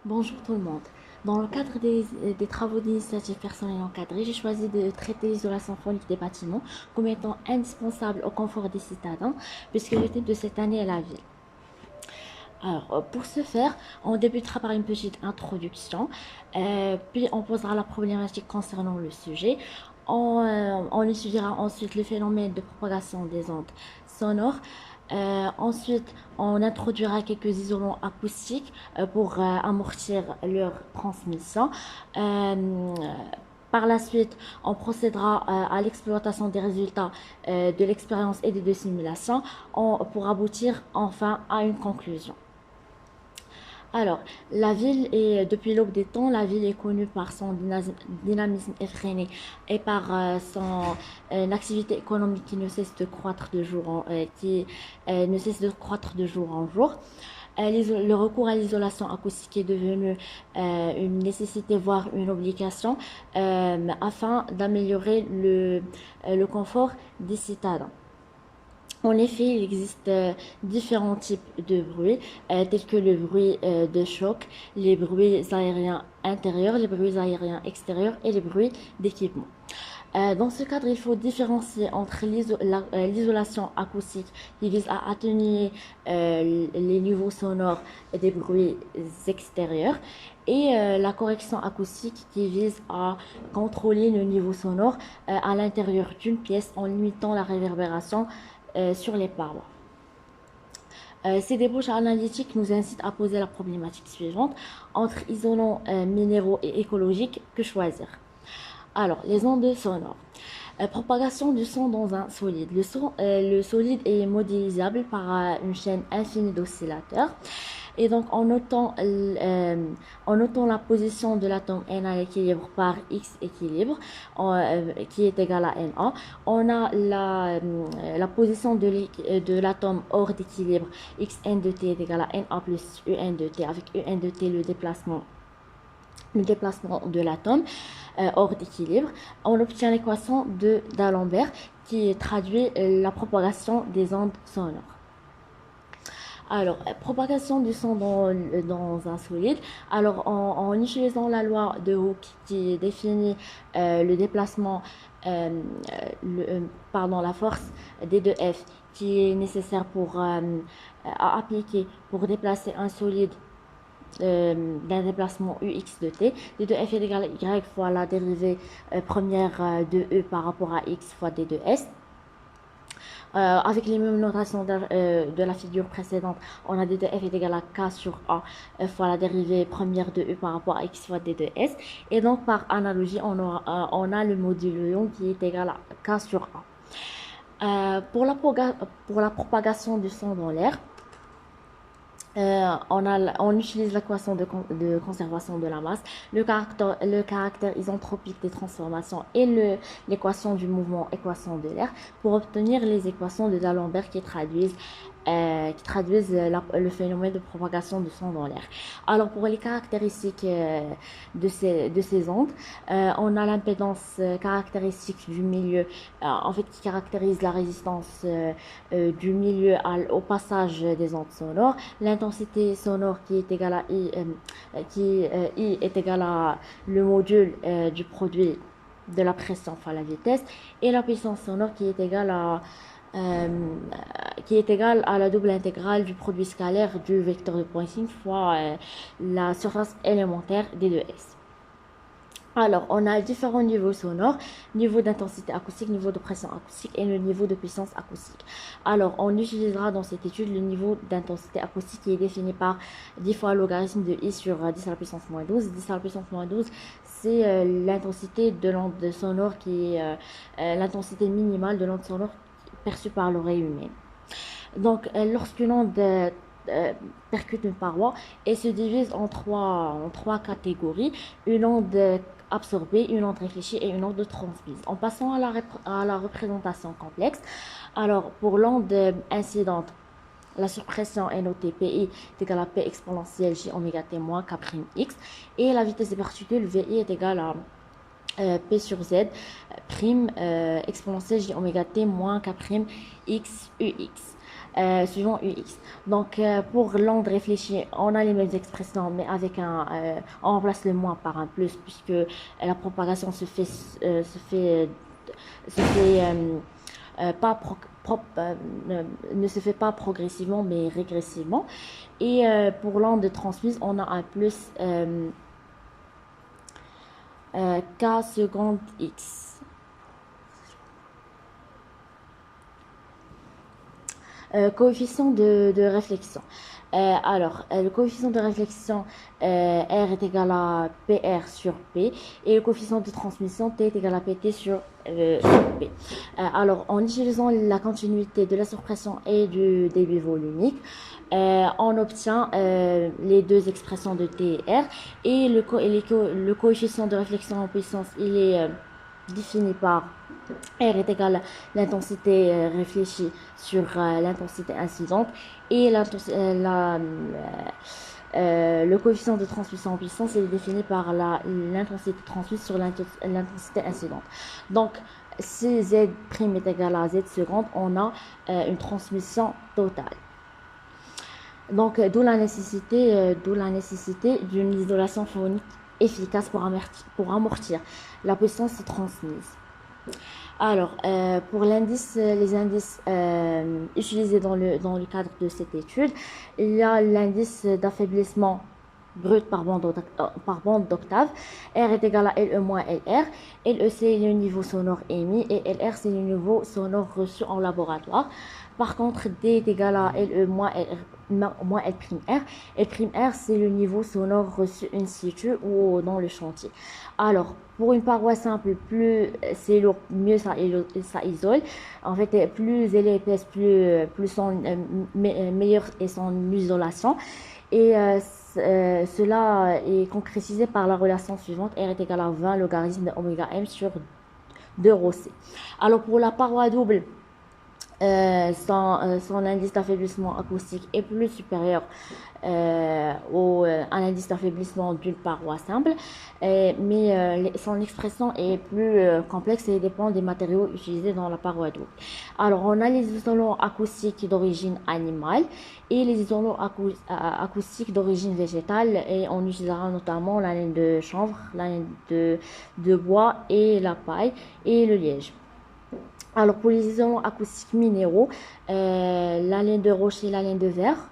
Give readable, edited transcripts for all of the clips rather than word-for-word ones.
Bonjour tout le monde. Dans le cadre des travaux d'initiative personnelle encadrée, j'ai choisi de traiter l'isolation phonique des bâtiments comme étant indispensable au confort des citadins, puisque le thème de cette année est la ville. Alors, pour ce faire, on débutera par une petite introduction, puis on posera la problématique concernant le sujet. On étudiera ensuite le phénomène de propagation des ondes sonores. Ensuite, on introduira quelques isolants acoustiques pour amortir leur transmission. Euh, Par la suite, on procédera à l'exploitation des résultats de l'expérience et des deux simulations pour aboutir enfin à une conclusion. Alors, la ville est, depuis l'aube des temps, la ville est connue par son dynamisme effréné et par son activité économique qui ne cesse de croître de jour ne cesse de croître de jour en jour. Le recours à l'isolation acoustique est devenu une nécessité, voire une obligation, afin d'améliorer le confort des citadins. En effet, il existe différents types de bruits, tels que le bruit de choc, les bruits aériens intérieurs, les bruits aériens extérieurs et les bruits d'équipement. Dans ce cadre, il faut différencier entre l'isolation acoustique qui vise à atténuer les niveaux sonores des bruits extérieurs et la correction acoustique qui vise à contrôler le niveau sonore à l'intérieur d'une pièce en limitant la réverbération sur les parois. Ces débauches analytiques nous incitent à poser la problématique suivante: entre isolants minéraux et écologiques, que choisir? Alors, les ondes sonores. Propagation du son dans un solide. Le solide est modélisable par une chaîne infinie d'oscillateurs. Et donc, en notant la position de l'atome Na à l'équilibre par X équilibre, qui est égal à Na, on a la position de l'atome hors d'équilibre, Xn de t est égal à Na plus Un de t, avec Un de t le déplacement de l'atome hors d'équilibre. On obtient l'équation d'Alembert qui traduit la propagation des ondes sonores. Alors, propagation du son dans un solide. Alors, en utilisant la loi de Hooke qui définit le déplacement, la force D2F qui est nécessaire à appliquer pour déplacer un solide d'un déplacement UX de T. D2F est égal à Y fois la dérivée première de E par rapport à X fois D2S. Avec les mêmes notations de la figure précédente, on a d de f est égal à k sur a fois la dérivée première de e par rapport à x fois d de s. Et donc, par analogie, on a le module ion qui est égal à k sur a. Pour la propagation du son dans l'air, on utilise l'équation de conservation de la masse, le caractère isentropique des transformations et l'équation du mouvement, équation de l'air, pour obtenir les équations de D'Alembert qui traduisent le phénomène de propagation du son dans l'air. Alors, pour les caractéristiques de ces ondes, on a l'impédance caractéristique du milieu, en fait, qui caractérise la résistance du milieu au passage des ondes sonores, l'intensité sonore qui est égale à I est égale à le module du produit de la pression fois la vitesse, et la puissance sonore euh, qui est égale à la double intégrale du produit scalaire du vecteur de Poisson fois la surface élémentaire des 2S. Alors, on a différents niveaux sonores: niveau d'intensité acoustique, niveau de pression acoustique et le niveau de puissance acoustique. Alors, on utilisera dans cette étude le niveau d'intensité acoustique qui est défini par 10 fois le logarithme de I sur 10 à la puissance moins 12. 10 à la puissance moins 12, c'est l'intensité de l'onde sonore qui est l'intensité minimale de l'onde sonore perçue par l'oreille humaine. Donc, lorsqu'une onde percute une paroi, elle se divise en trois catégories: une onde absorbée, une onde réfléchie et une onde transmise. En passant à la représentation complexe, alors pour l'onde incidente, la surpression est notée PI est égale à P exponentielle J oméga T moins K prime X, et la vitesse des particules VI est égale à P sur Z prime exponentielle J oméga T moins K prime X UX. suivant UX. Donc, pour l'onde réfléchie, on a les mêmes expressions, mais avec on remplace le moins par un plus, puisque la propagation se fait pas ne se fait pas progressivement, mais régressivement. Et pour l'onde transmise, on a un plus k seconde x. Coefficient de réflexion. Le coefficient de réflexion R est égal à PR sur P et le coefficient de transmission T est égal à PT sur P. En utilisant la continuité de la surpression et du débit volumique, on obtient les deux expressions de T et R et le coefficient de réflexion en puissance, il est défini par R est égal à l'intensité réfléchie sur l'intensité incidente et le coefficient de transmission en puissance est défini par l'intensité transmise sur l'intensité incidente. Donc, si Z' est égal à Z seconde, on a une transmission totale. Donc, d'où la nécessité d'une isolation phonique efficace pour amortir la puissance transmise. Pour les indices utilisés dans le cadre de cette étude, il y a l'indice d'affaiblissement brut par bande d'octave. R est égal à LE moins LR. LE, c'est le niveau sonore émis et LR, c'est le niveau sonore reçu en laboratoire. Par contre, D est égal à LE moins L'R. L'R, c'est le niveau sonore reçu in situ ou dans le chantier. Alors, pour une paroi simple, plus c'est lourd, mieux ça isole. En fait, plus elle est épaisse, meilleure est son isolation. Et cela est concrétisé par la relation suivante. R est égal à 20 logarithme de oméga m sur 2 ρ c. Alors, pour la paroi double, son indice d'affaiblissement acoustique est plus supérieur à l'indice d'affaiblissement d'une paroi simple, mais son expression est plus complexe et dépend des matériaux utilisés dans la paroi double. Alors, on a les isolants acoustiques d'origine animale et les isolants acoustiques d'origine végétale, et on utilisera notamment la laine de chanvre, la laine de bois et la paille et le liège. Alors, pour les isolants acoustiques minéraux, la laine de roche et la laine de verre,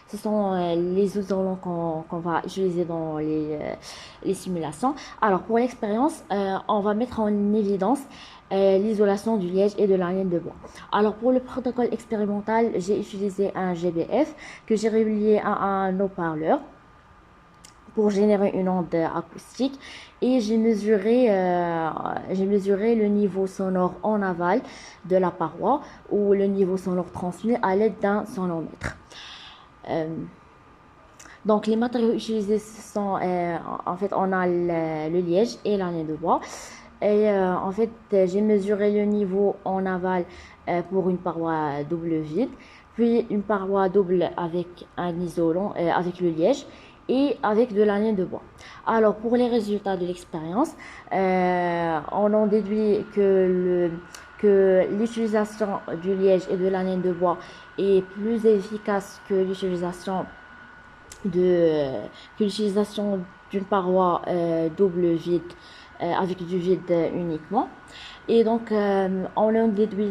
ce sont les isolants qu'on va utiliser dans les simulations. Alors, pour l'expérience, on va mettre en évidence l'isolation du liège et de la laine de bois. Alors, pour le protocole expérimental, j'ai utilisé un GBF que j'ai relié à un haut-parleur pour générer une onde acoustique, et j'ai mesuré le niveau sonore en aval de la paroi ou le niveau sonore transmis à l'aide d'un sonomètre. Donc, les matériaux utilisés sont, en fait, on a le liège et la laine de bois. Et en fait, j'ai mesuré le niveau en aval pour une paroi double vide, puis une paroi double avec un isolant, avec le liège, et avec de la laine de bois. Alors, pour les résultats de l'expérience, on en déduit que l'utilisation du liège et de la laine de bois est plus efficace que l'utilisation d'une paroi double vide avec du vide uniquement. Et donc, on en déduit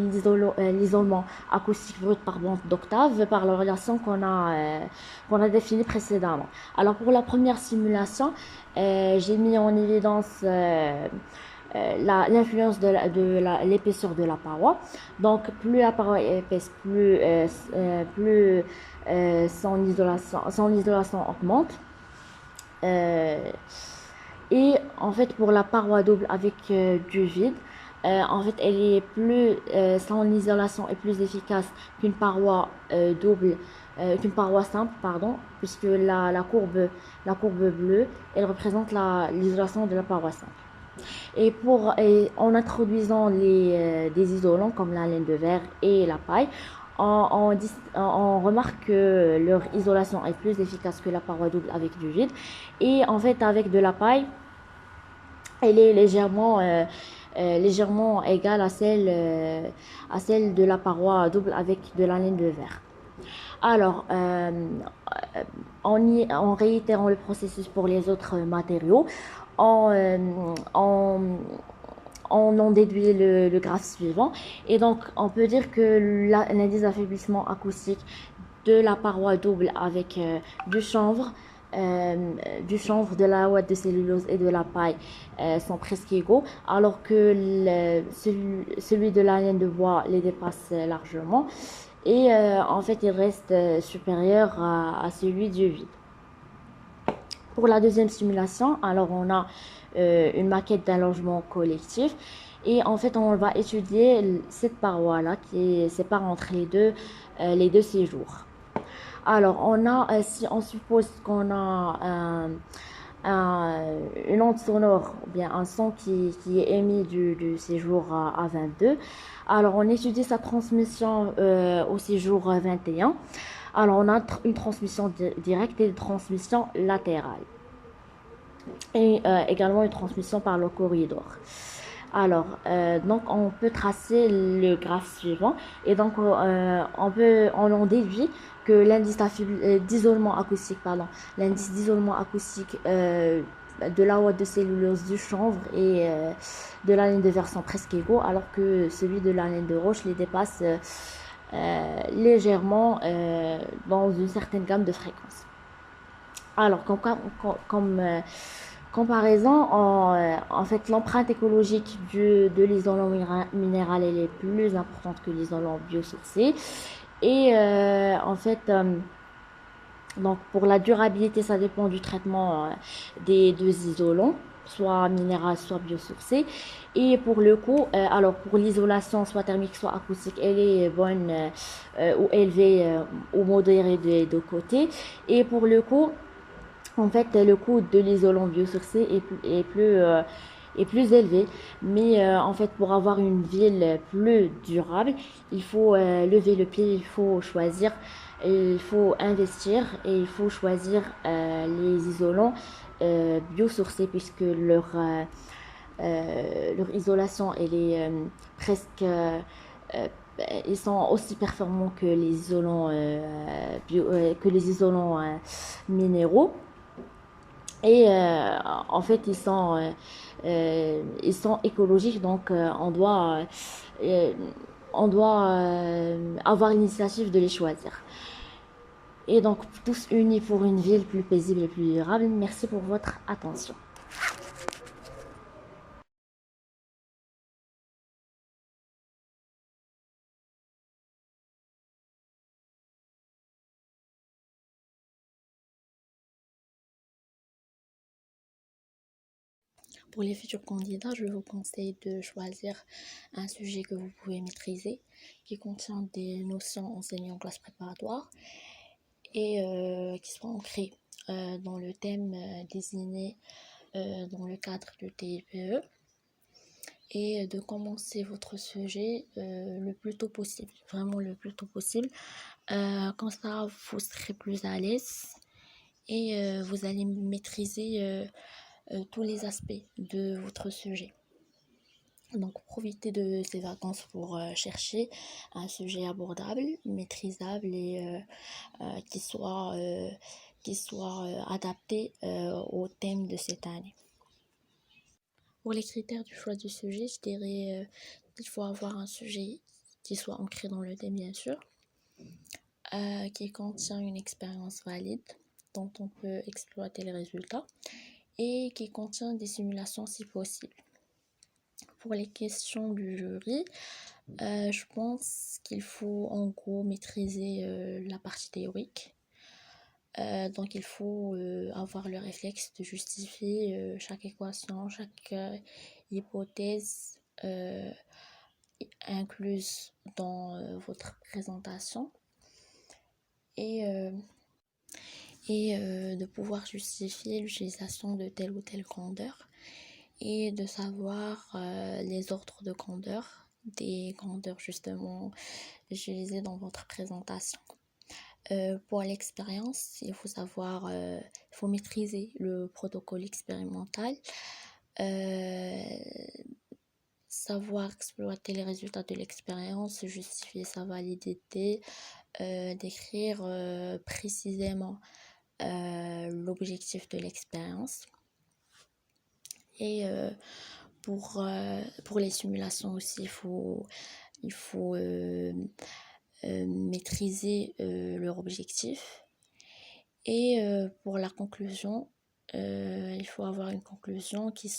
l'isolement acoustique brut par bande d'octave par la relation qu'on a définie précédemment. Alors, pour la première simulation, j'ai mis en évidence l'influence de l'épaisseur de la paroi. Donc, plus la paroi est épaisse, plus son isolation augmente. Et en fait, pour la paroi double avec du vide, en fait, son isolation est plus efficace qu'une paroi qu'une paroi simple, pardon, puisque la courbe bleue, elle représente l'isolation de la paroi simple. Et en introduisant des isolants comme la laine de verre et la paille, on remarque que leur isolation est plus efficace que la paroi double avec du vide. Et en fait, avec de la paille, elle est légèrement légèrement égale à celle de la paroi double avec de la laine de verre. Alors, en réitérant le processus pour les autres matériaux, on, euh, on, on en déduit le graphe suivant. Et donc, on peut dire que l'indice d'affaiblissement acoustique de la paroi double avec euh, du chanvre, de la ouate de cellulose et de la paille sont presque égaux, alors que celui de la laine de bois les dépasse largement. Et en fait, il reste supérieur à celui du vide. Pour la deuxième simulation, alors on a une maquette d'un logement collectif. Et en fait, on va étudier cette paroi-là qui sépare entre les deux séjours. Alors, si on suppose qu'on a une onde sonore, ou bien un son qui est émis du séjour à 22, alors on étudie sa transmission au séjour 21. Alors, on a une transmission directe et une transmission latérale. Et également une transmission par le corridor. Alors, donc on peut tracer le graphe suivant et donc on en déduit que l'indice d'isolement acoustique, l'indice d'isolement acoustique de la ouate de cellulose, du chanvre et de la laine de verre sont presque égaux, alors que celui de la laine de roche les dépasse légèrement dans une certaine gamme de fréquences. Alors, comme comparaison, en fait, l'empreinte écologique de l'isolant minéral elle est plus importante que l'isolant biosourcé. Et en fait, donc pour la durabilité, ça dépend du traitement des deux isolants, soit minéral, soit biosourcé. Et pour le coup, alors pour l'isolation, soit thermique, soit acoustique, elle est bonne ou élevée ou modérée des deux côtés. Et pour le coup, en fait, le coût de l'isolant biosourcé est plus élevé. Mais en fait, pour avoir une ville plus durable, il faut lever le pied, il faut choisir, il faut investir et il faut choisir les isolants biosourcés puisque leur isolation elle est presque ils sont aussi performants que les isolants minéraux. Et en fait, ils sont écologiques, donc euh, on doit avoir l'initiative de les choisir. Et donc, tous unis pour une ville plus paisible et plus durable. Merci pour votre attention. Pour les futurs candidats, je vous conseille de choisir un sujet que vous pouvez maîtriser, qui contient des notions enseignées en classe préparatoire et qui soit ancré dans le thème désigné dans le cadre du TIPE et de commencer votre sujet le plus tôt possible, vraiment le plus tôt possible. Comme ça, vous serez plus à l'aise et vous allez maîtriser tous les aspects de votre sujet. Donc, profitez de ces vacances pour chercher un sujet abordable, maîtrisable et qui soit adapté au thème de cette année. Pour les critères du choix du sujet, je dirais qu'il faut avoir un sujet qui soit ancré dans le thème, bien sûr, qui contient une expérience valide dont on peut exploiter les résultats et qui contient des simulations si possible. Pour les questions du jury, je pense qu'il faut en gros maîtriser la partie théorique. Donc il faut avoir le réflexe de justifier chaque équation, chaque hypothèse incluse dans votre présentation et, de pouvoir justifier l'utilisation de telle ou telle grandeur et de savoir les ordres de grandeur des grandeurs justement utilisées dans votre présentation. Pour l'expérience, il faut savoir, il faut maîtriser le protocole expérimental, savoir exploiter les résultats de l'expérience, justifier sa validité, décrire précisément l'objectif de l'expérience. Et pour les simulations aussi, il faut maîtriser leur objectif. Et pour la conclusion, il faut avoir une conclusion qui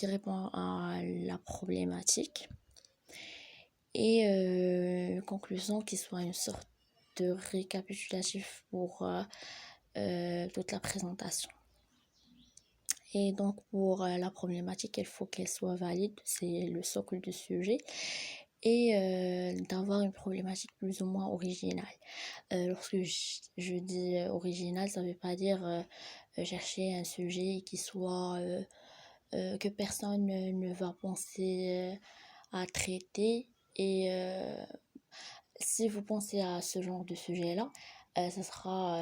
répond à la problématique et une conclusion qui soit une sorte de récapitulatif pour toute la présentation. Et donc pour la problématique, il faut qu'elle soit valide, c'est le socle du sujet, et d'avoir une problématique plus ou moins originale. Lorsque je dis original, ça ne veut pas dire chercher un sujet qui soit que personne ne va penser à traiter. Et si vous pensez à ce genre de sujet-là, ça sera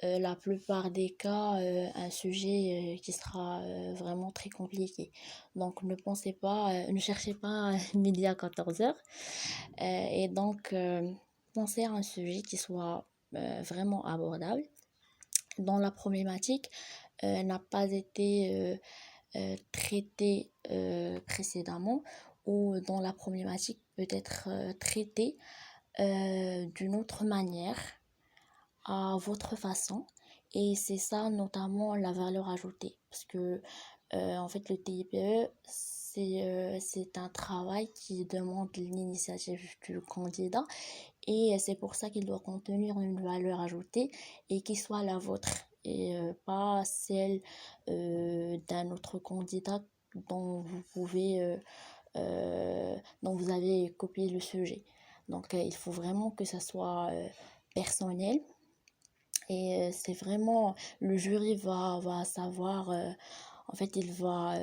la plupart des cas un sujet qui sera vraiment très compliqué. Donc ne pensez pas, ne cherchez pas midi à 14h. Et donc pensez à un sujet qui soit vraiment abordable, dont la problématique n'a pas été traitée précédemment, ou dont la problématique peut être traitée d'une autre manière, à votre façon. Et c'est ça notamment la valeur ajoutée, parce que en fait le TIPE c'est un travail qui demande l'initiative du candidat, et c'est pour ça qu'il doit contenir une valeur ajoutée et qui soit la vôtre, et pas celle d'un autre candidat dont dont vous avez copié le sujet. Donc il faut vraiment que ça soit personnel, et c'est vraiment le jury va savoir, en fait il va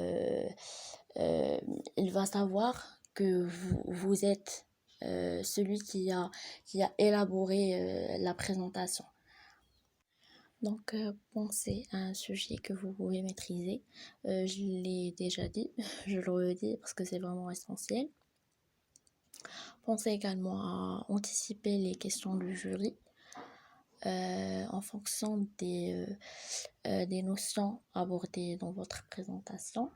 savoir que vous êtes celui qui a élaboré la présentation. Donc pensez à un sujet que vous pouvez maîtriser. Je l'ai déjà dit, je le redis parce que c'est vraiment essentiel. Pensez également à anticiper les questions du jury en fonction des notions abordées dans votre présentation,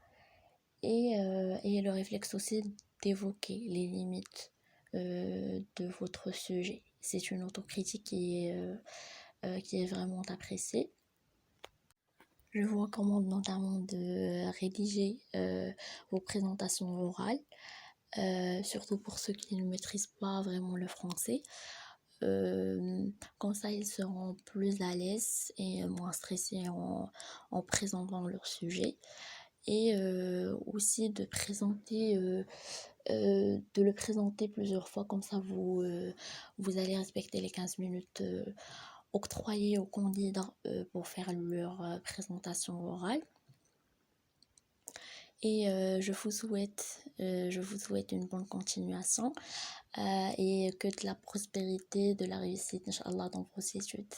et le réflexe aussi d'évoquer les limites de votre sujet. C'est une autocritique qui est vraiment appréciée. Je vous recommande notamment de rédiger vos présentations orales, surtout pour ceux qui ne maîtrisent pas vraiment le français. Comme ça, ils seront plus à l'aise et moins stressés en présentant leur sujet. Et aussi de le présenter plusieurs fois, comme ça vous allez respecter les 15 minutes octroyées aux candidats pour faire leur présentation orale. Et je vous souhaite une bonne continuation et que de la prospérité, de la réussite, Inch'Allah, dans vos études.